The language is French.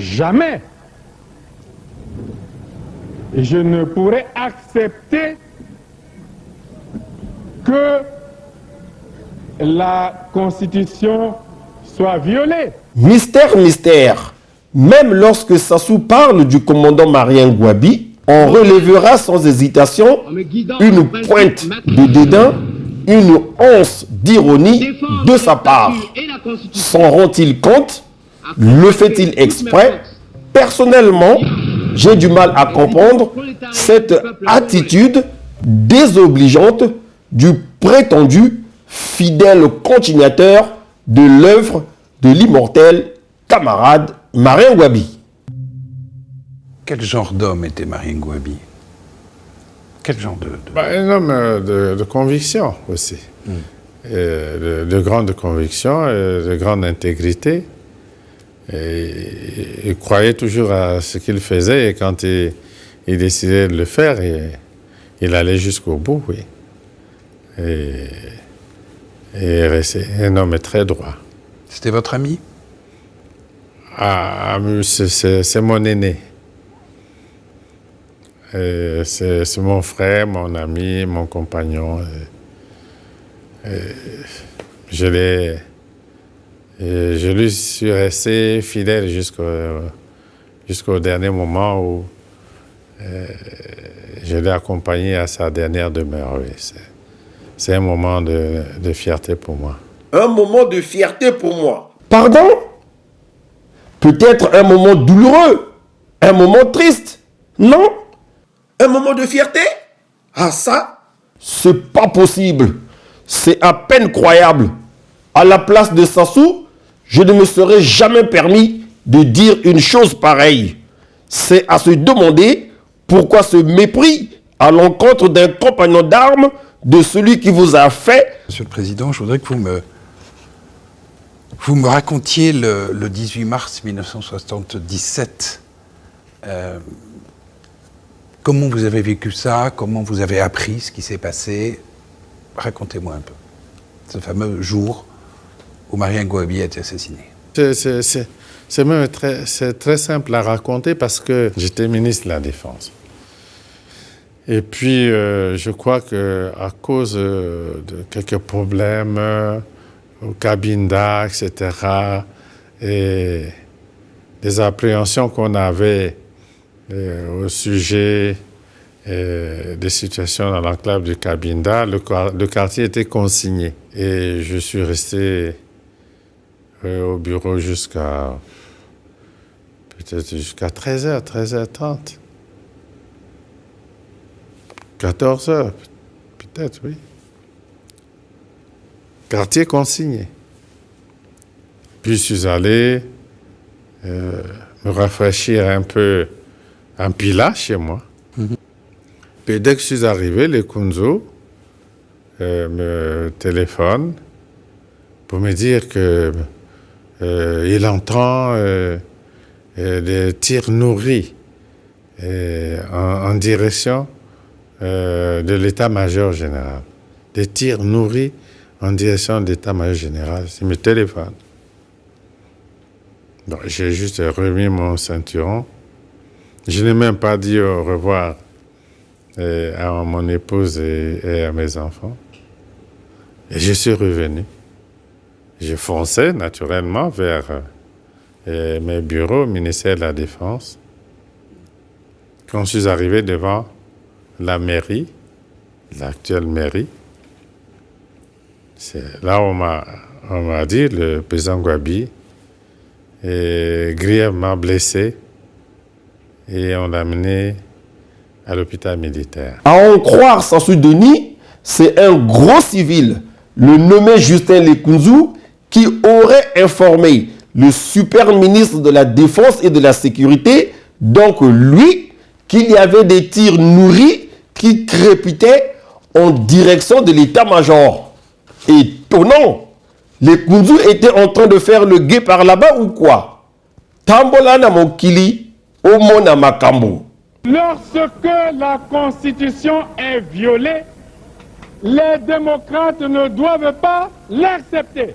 jamais je ne pourrai accepter que la Constitution soit violée. Mystère, mystère. Même lorsque Sassou parle du commandant Marien Ngouabi, on relèvera sans hésitation une pointe de dédain, une once d'ironie de sa part. S'en rend-il compte? Le fait-il exprès? Personnellement, j'ai du mal à comprendre cette attitude désobligeante du prétendu fidèle continuateur de l'œuvre de l'immortel camarade Marien Ngouabi. Quel genre d'homme était Marien Ngouabi? Quel genre de... Un homme de conviction aussi. De grande conviction, de grande intégrité. Et il croyait toujours à ce qu'il faisait et quand il décidait de le faire, il allait jusqu'au bout, oui. Et restait un homme très droit. C'était votre ami? C'est mon aîné. C'est mon frère, mon ami, mon compagnon. Je lui suis resté fidèle jusqu'au dernier moment où je l'ai accompagné à sa dernière demeure. Oui. C'est un moment de fierté pour moi. Un moment de fierté pour moi. Pardon? Peut-être un moment douloureux, un moment triste, non? Un moment de fierté? Ah ça? C'est pas possible. C'est à peine croyable. À la place de Sassou, je ne me serais jamais permis de dire une chose pareille. C'est à se demander pourquoi ce mépris à l'encontre d'un compagnon d'armes de celui qui vous a fait. Monsieur le Président, je voudrais que vous me racontiez le 18 mars 1977. Comment vous avez vécu ça? Comment vous avez appris ce qui s'est passé? Racontez-moi un peu. Ce fameux jour où Marien Ngouabi a été assassiné. C'est très simple à raconter parce que j'étais ministre de la Défense. Et puis, je crois qu'à cause de quelques problèmes au Cabinda, etc., et des appréhensions qu'on avait au sujet des situations dans l'enclave du Cabinda, le quartier était consigné. Et je suis resté au bureau jusqu'à 13h, 13h30. 14h, peut-être, oui. Quartier consigné. Puis je suis allé me rafraîchir un peu en Pila, chez moi. Puis dès que je suis arrivé, les Kunzo me téléphonent pour me dire qu'il entend des tirs nourris en direction de l'état-major général. Des tirs nourris en direction de l'état-major général. Il me téléphone. Donc, j'ai juste remis mon ceinturon. Je n'ai même pas dit au revoir à mon épouse et à mes enfants. Et je suis revenu. J'ai foncé naturellement vers mes bureaux au ministère de la Défense. Quand je suis arrivé devant la mairie, l'actuelle mairie, c'est là où on m'a dit le président Ngouabi est grièvement blessé et on l'a amené à l'hôpital militaire. À en croire Sassou Denis, c'est un gros civil, le nommé Justin Lekunzu, qui aurait informé le super ministre de la Défense et de la Sécurité, donc lui, qu'il y avait des tirs nourris qui crépitaient en direction de l'état-major. Étonnant, Lekunzu était en train de faire le guet par là-bas ou quoi? Tambola na mokili, omo na makambo. Lorsque la Constitution est violée, les démocrates ne doivent pas l'accepter.